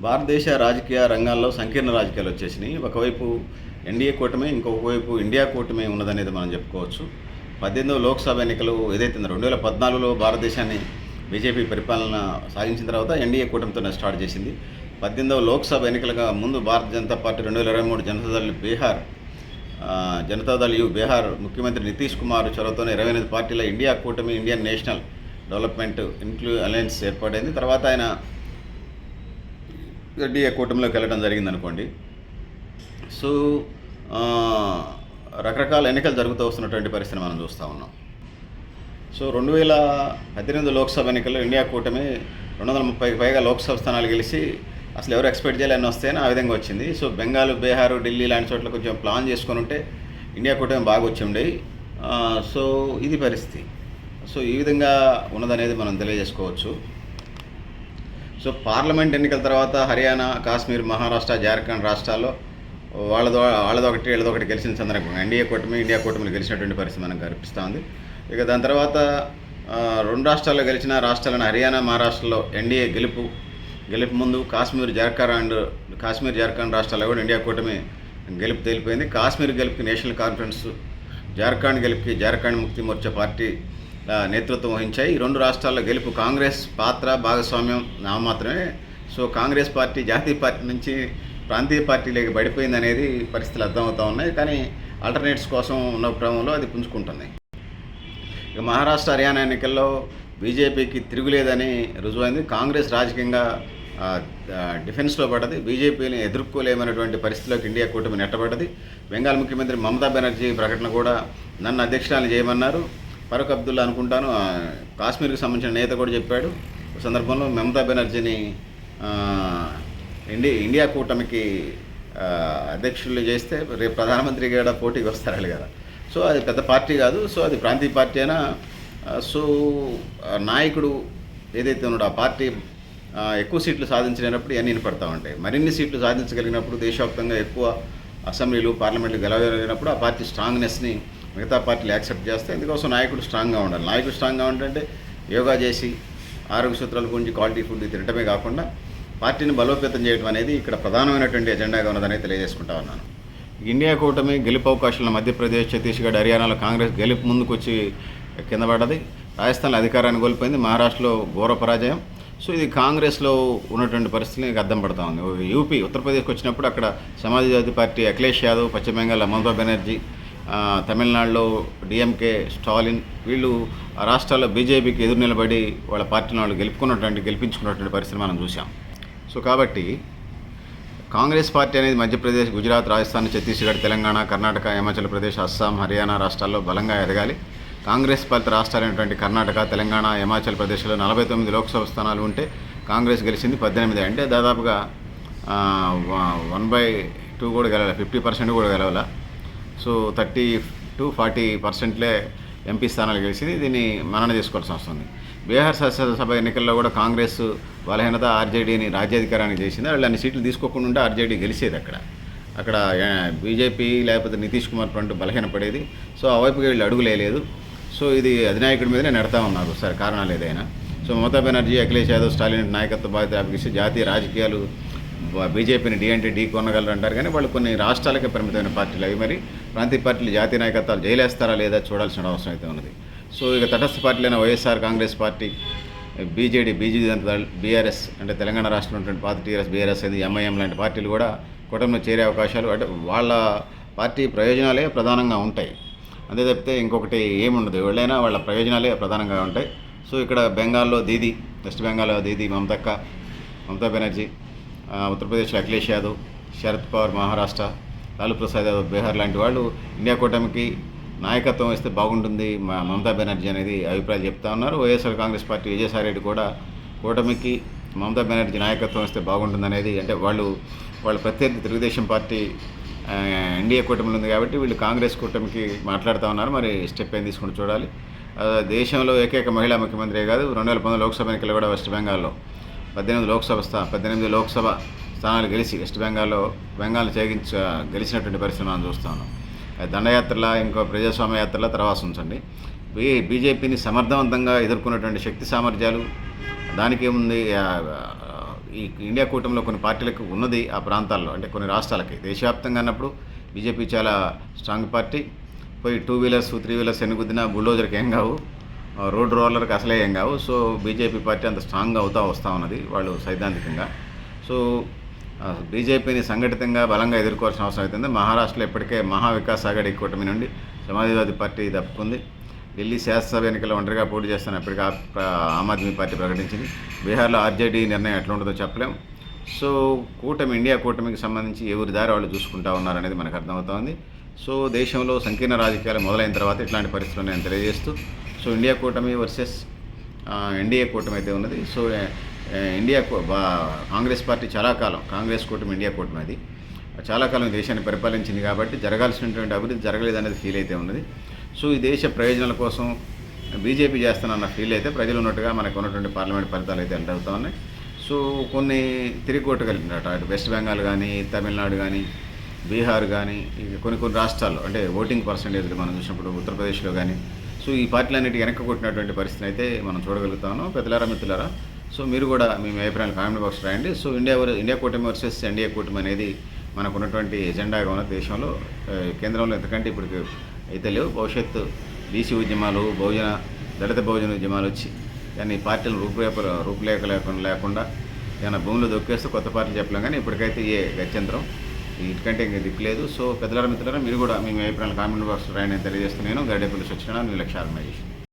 భారతదేశ రాజకీయ రంగాల్లో సంకీర్ణ రాజకీయాలు వచ్చేసినాయి. ఒకవైపు ఎన్డీఏ కూటమి, ఇంకొక వైపు ఇండియా కూటమి ఉన్నదనేది మనం చెప్పుకోవచ్చు. 18వ లోక్సభ ఎన్నికలు ఏదైతే 2014లో భారతదేశాన్ని బీజేపీ పరిపాలన సాగించిన తర్వాత ఎన్డీఏ కూటమితోనే స్టార్ట్ చేసింది. 18వ లోక్సభ ఎన్నికలుగా ముందు భారతీయ జనతా పార్టీ 2023 జనతాదళ్ యు బీహార్ ముఖ్యమంత్రి నితీష్ కుమార్ చొరవతోనే 28 పార్టీల ఇండియా కూటమి, ఇండియన్ నేషనల్ డెవలప్మెంట్ అలయన్స్ ఏర్పడింది. తర్వాత ఆయన ఎన్డీఏ కూటమిలోకి వెళ్ళడం జరిగింది అనుకోండి. సో రకరకాల ఎన్నికలు జరుగుతూ వస్తున్నటువంటి పరిస్థితిని మనం చూస్తూ ఉన్నాం. సో 2018 లోక్సభ ఎన్నికల్లో ఇండియా కూటమి 230కి పైగా లోక్సభ స్థానాలు గెలిచి అసలు ఎవరు ఎక్స్పెక్ట్ చేయాలని వస్తేనే ఆ విధంగా వచ్చింది. సో బెంగాల్, బీహారు, ఢిల్లీ లాంటి చోట్ల కొంచెం ప్లాన్ చేసుకొని ఉంటే ఇండియా కూటమి బాగా వచ్చి ఉండేవి. సో ఇది పరిస్థితి. సో ఈ విధంగా ఉన్నదనేది మనం తెలియజేసుకోవచ్చు. సో పార్లమెంట్ ఎన్నికల తర్వాత హర్యానా, కాశ్మీర్, మహారాష్ట్ర, జార్ఖండ్ రాష్ట్రాల్లో వాళ్ళదొకటి వీళ్ళదొకటి గెలిచిన సందర్భంగా ఎన్డీఏ కూటమి, ఇండియా కూటమిలు గెలిచినటువంటి పరిస్థితి మనకు కనిపిస్తూ ఉంది. ఇక దాని తర్వాత 2 రాష్ట్రాల్లో గెలిచిన రాష్ట్రాలను హర్యానా, మహారాష్ట్రలో ఎన్డీఏ గెలుపు ముందు కాశ్మీర్, జార్ఖండ్ రాష్ట్రాల్లో కూడా ఇండియా కూటమి గెలుపు తేలిపోయింది. కాశ్మీర్ గెలుపుకి నేషనల్ కాన్ఫరెన్స్, జార్ఖండ్ గెలుపుకి జార్ఖండ్ ముక్తి మోర్చా పార్టీ నేతృత్వం వహించాయి. ఈ 2 రాష్ట్రాల్లో గెలుపు కాంగ్రెస్ పాత్ర, భాగస్వామ్యం నామమాత్రమే. సో కాంగ్రెస్ పార్టీ జాతీయ పార్టీ నుంచి ప్రాంతీయ పార్టీలోకి పడిపోయింది అనేది పరిస్థితులు అర్థమవుతూ ఉన్నాయి. కానీ ఆల్టర్నేట్స్ కోసం ఉన్న క్రమంలో అది పుంజుకుంటుంది. ఇక మహారాష్ట్ర, హర్యానా ఎన్నికల్లో బీజేపీకి తిరుగులేదని రుజువైంది. కాంగ్రెస్ రాజకీయంగా డిఫెన్స్లో పడ్డది. బీజేపీని ఎదుర్కోలేమనేటువంటి పరిస్థితిలోకి ఇండియా కూటమి నెట్టబడ్డది. బెంగాల్ ముఖ్యమంత్రి మమతా బెనర్జీ ప్రకటన కూడా నన్ను అధ్యక్షురాలు చేయమన్నారు. ఫరూక్ అబ్దుల్లా అనుకుంటాను కాశ్మీర్కి సంబంధించిన నేత కూడా చెప్పాడు. ఈ సందర్భంలో మమతా బెనర్జీని ఇండియా కూటమికి అధ్యక్షులు చేస్తే రేపు ప్రధానమంత్రి కూడా పోటీకి వస్తారు కదా. సో అది పెద్ద పార్టీ కాదు. సో అది ప్రాంతీయ పార్టీ అయినా సో నాయకుడు ఏదైతే ఉన్నాడో ఆ పార్టీ ఎక్కువ సీట్లు సాధించలేనప్పుడు ఇవన్నీ వినపడతా ఉంటాయి. మరిన్ని సీట్లు సాధించగలిగినప్పుడు, దేశవ్యాప్తంగా ఎక్కువ అసెంబ్లీలు, పార్లమెంట్లు గెలవగలిగినప్పుడు ఆ పార్టీ స్ట్రాంగ్నెస్ని మిగతా పార్టీలు యాక్సెప్ట్ చేస్తే ఇందుకోసం నాయకుడు స్ట్రాంగ్గా ఉండాలి. నాయకుడు స్ట్రాంగ్గా ఉండాలంటే యోగా చేసి ఆరోగ్య సూత్రాల గురించి క్వాలిటీ ఫుడ్ తినటమే కాకుండా పార్టీని బలోపేతం చేయడం అనేది ఇక్కడ ప్రధానమైనటువంటి ఎజెండాగా ఉన్నదని తెలియజేసుకుంటా ఉన్నాను. ఇండియా కూటమి గెలుపు అవకాశాలను మధ్యప్రదేశ్, ఛత్తీస్గఢ్, హర్యానాలో కాంగ్రెస్ గెలుపు ముందుకు వచ్చి కింద పడ్డది. రాజస్థాన్లో అధికారాన్ని కోల్పోయింది. మహారాష్ట్రలో ఘోర పరాజయం. సో ఇది కాంగ్రెస్లో ఉన్నటువంటి పరిస్థితిని అర్థం పడుతూ ఉంది. యూపీ, ఉత్తరప్రదేశ్కి వచ్చినప్పుడు అక్కడ సమాజ్వాదీ పార్టీ అఖిలేష్ యాదవ్, పశ్చిమ బెంగాల్ మమతా బెనర్జీ, తమిళనాడులో డిఎంకే స్టాలిన్, వీళ్ళు ఆ రాష్ట్రాల్లో బీజేపీకి ఎదురు నిలబడి వాళ్ళ పార్టీని వాళ్ళు గెలిపించుకున్నటువంటి పరిస్థితిని మనం చూసాం. సో కాబట్టి కాంగ్రెస్ పార్టీ అనేది మధ్యప్రదేశ్, గుజరాత్, రాజస్థాన్, ఛత్తీస్గఢ్, తెలంగాణ, కర్ణాటక, హిమాచల్ ప్రదేశ్, అస్సాం, హర్యానా రాష్ట్రాల్లో బలంగా ఎదగాలి. కాంగ్రెస్ పాలిత రాష్ట్రాలైనటువంటి కర్ణాటక, తెలంగాణ, హిమాచల్ ప్రదేశ్లో 49 లోక్సభ స్థానాలు ఉంటే కాంగ్రెస్ గెలిచింది 18. అంటే దాదాపుగా 1/2 కూడా గెలవాలి, 50% కూడా గెలవాల. సో 30-40%లే ఎంపీ స్థానాలు గెలిచింది. దీన్ని మనన చేసుకోవాల్సి వస్తుంది. బీహార్ శాసనసభ ఎన్నికల్లో కూడా కాంగ్రెస్ బలహీనత ఆర్జేడీని రాజ్యాధికారానికి చేసింది. వాళ్ళు అన్ని సీట్లు తీసుకోకుండా ఉంటే ఆర్జేడీ గెలిచేది. అక్కడ బీజేపీ లేకపోతే నితీష్ కుమార్ ఫ్రంట్ బలహీనపడేది. సో ఆ వైపుకి వీళ్ళు అడుగులేదు. సో ఇది అధినాయకుడి మీదనే నెడతా ఉన్నారు సార్, కారణాలు ఏదైనా. సో మమతా బెనర్జీ, అఖిలేష్ యాదవ్, స్టాలిన్ నాయకత్వ బాధ్యత అప్పగిస్తే జాతీయ రాజకీయాలు బీజేపీని ఢీ కొనగలరు అంటారు. కానీ వాళ్ళు కొన్ని రాష్ట్రాలకే పరిమితమైన పార్టీలు. అవి మరి ప్రాంతీయ పార్టీలు జాతీయ నాయకత్వాలు జైలేస్తారా లేదా చూడాల్సిన అవసరం అయితే ఉన్నది. సో ఇక తటస్థ పార్టీలైన వైఎస్ఆర్ కాంగ్రెస్ పార్టీ, బీజే జనతాదళ్, బీఆర్ఎస్ అంటే తెలంగాణ రాష్ట్రంలో ఉన్నటువంటి పార్టీ టీఆర్ఎస్, బీఆర్ఎస్ అనేది ఎంఐఎం లాంటి పార్టీలు కూడా కూటమిలో చేరే అవకాశాలు, అంటే వాళ్ళ పార్టీ ప్రయోజనాలే ప్రధానంగా ఉంటాయి. అంతే తప్పితే ఇంకొకటి ఏముండదు. ఎవరైనా వాళ్ళ ప్రయోజనాలే ప్రధానంగా ఉంటాయి. సో ఇక్కడ బెంగాల్లో దీదీ, వెస్ట్ బెంగాల్లో దీదీ మమతా బెనర్జీ, ఉత్తరప్రదేశ్లో అఖిలేష్ యాదవ్, శరద్ పవార్ మహారాష్ట్ర, లాలూ ప్రసాద్ యాదవ్ బీహార్ లాంటి వాళ్ళు ఇండియా కూటమికి నాయకత్వం ఇస్తే బాగుంటుంది మమతా బెనర్జీ అనేది అభిప్రాయాలు చెప్తా ఉన్నారు. వైఎస్ఆర్ కాంగ్రెస్ పార్టీ విజయసాయి రెడ్డి కూడా కూటమికి మమతా బెనర్జీ నాయకత్వం ఇస్తే బాగుంటుంది అనేది, అంటే వాళ్ళ ప్రత్యర్థి తెలుగుదేశం పార్టీ ఎన్డీఏ కూటమిలో ఉంది కాబట్టి వీళ్ళు కాంగ్రెస్ కూటమికి మాట్లాడుతూ ఉన్నారు. మరి స్టెప్ ఏం తీసుకుని చూడాలి. దేశంలో ఏకైక మహిళా ముఖ్యమంత్రి కాదు. 2019 లోక్సభ ఎన్నికలు కూడా వెస్ట్ బెంగాల్లో 18 లోక్సభ స్థానాలు గెలిచి వెస్ట్ బెంగాల్ని గెలిచినటువంటి పరిస్థితి మనం చూస్తాను. దండయాత్రలా, ఇంకో ప్రజాస్వామ్య యాత్రలా తర్వాత ఉంచండి. బీజేపీని సమర్థవంతంగా ఎదుర్కొన్నటువంటి శక్తి సామర్థ్యాలు దానికి ఏముంది, ఈ ఇండియా కూటమిలో కొన్ని పార్టీలకు ఉన్నది ఆ ప్రాంతాల్లో, అంటే కొన్ని రాష్ట్రాలకి. దేశవ్యాప్తంగా అన్నప్పుడు బీజేపీ చాలా స్ట్రాంగ్ పార్టీ. పోయి 2 వీలర్స్ 3 వీలర్స్ ఎన్ని గుద్దినా బుల్డోజర్కి ఏం కావు, రోడ్ రోలర్కి అసలే ఏం కావు. సో బీజేపీ పార్టీ అంత స్ట్రాంగ్గా వస్తూ ఉన్నది వాళ్ళు సైద్ధాంతికంగా. సో బీజేపీని సంఘటితంగా బలంగా ఎదుర్కోవాల్సిన అవసరం అవుతుంది. మహారాష్ట్రలో ఇప్పటికే మహావికాస్ అఘాడీ కూటమి నుండి సమాజ్వాదీ పార్టీ తప్పుకుంది. ఢిల్లీ శాసనసభ ఎన్నికల్లో ఒంటరిగా పోటీ చేస్తాను ఇప్పటికీ ఆమ్ ఆద్మీ పార్టీ ప్రకటించింది. బీహార్లో ఆర్జేడీ నిర్ణయం ఎట్లా ఉంటుందో చెప్పలేం. సో ఇండియా కూటమికి సంబంధించి ఎవరి దారి వాళ్ళు చూసుకుంటా ఉన్నారనేది మనకు అర్థమవుతోంది. సో దేశంలో సంకీర్ణ రాజకీయాలు మొదలైన తర్వాత ఇట్లాంటి పరిస్థితులు నేను తెలియజేస్తూ, సో ఇండియా కూటమి వర్సెస్ ఎన్డీఏ కూటమి అయితే ఉన్నది. సో కాంగ్రెస్ పార్టీ చాలా కాలం, కాంగ్రెస్ కూటమి ఇండియా కూటమి అది చాలా కాలం దేశాన్ని పరిపాలించింది కాబట్టి జరగాల్సినటువంటి అభివృద్ధి జరగలేదనేది ఫీల్ అయితే ఉన్నది. సో ఈ దేశ ప్రయోజనాల కోసం బీజేపీ చేస్తున్న ఫీల్ అయితే ప్రజలు ఉన్నట్టుగా మనకు ఉన్నటువంటి పార్లమెంట్ ఫలితాలు అయితే అవుతా ఉన్నాయి. సో కొన్ని తిరిగికొట్టగలిగినట్టు అటు వెస్ట్ బెంగాల్ కానీ, తమిళనాడు కానీ, బీహార్ కానీ, కొన్ని రాష్ట్రాల్లో అంటే ఓటింగ్ పర్సంటేజ్లు మనం చూసినప్పుడు ఉత్తరప్రదేశ్లో కానీ, సో ఈ పార్టీలన్నిటి వెనక్కి కొట్టినటువంటి పరిస్థితిని అయితే మనం చూడగలుగుతాము. పెద్దలారా మిత్రులారా, సో మీరు కూడా మీ అభిప్రాయాలు కామెంట్ బాక్స్ రాయండి. సో ఇండియా కూటమి వర్సెస్ ఎన్డీఏ కూటమి అనేది మనకు ఉన్నటువంటి ఎజెండాగా ఉన్న దేశంలో కేంద్రంలో ఎంతకంటే ఇప్పటికి అయితే లేవు. భవిష్యత్తు బీసీ ఉద్యమాలు, దళిత బహుజన ఉద్యమాలు వచ్చి కానీ పార్టీలు రూపురేఖ లేకుండా ఏమైనా భూములు దొక్కేస్తూ కొత్త పార్టీలు చెప్పలేం. కానీ ఇప్పటికైతే ఏ గత్యంతరం ఇటుకంటే ఇంకా దిక్కులేదు. సో పెద్దలారా మిత్రులారా, మీరు కూడా మీ అభిప్రాయాలు కామెంట్ బాక్స్ రాయని తెలియజేస్తున్నాను. గరిడేపల్లి సత్యనారాయణ, 2,00,000 ఆర్గనైజేషన్.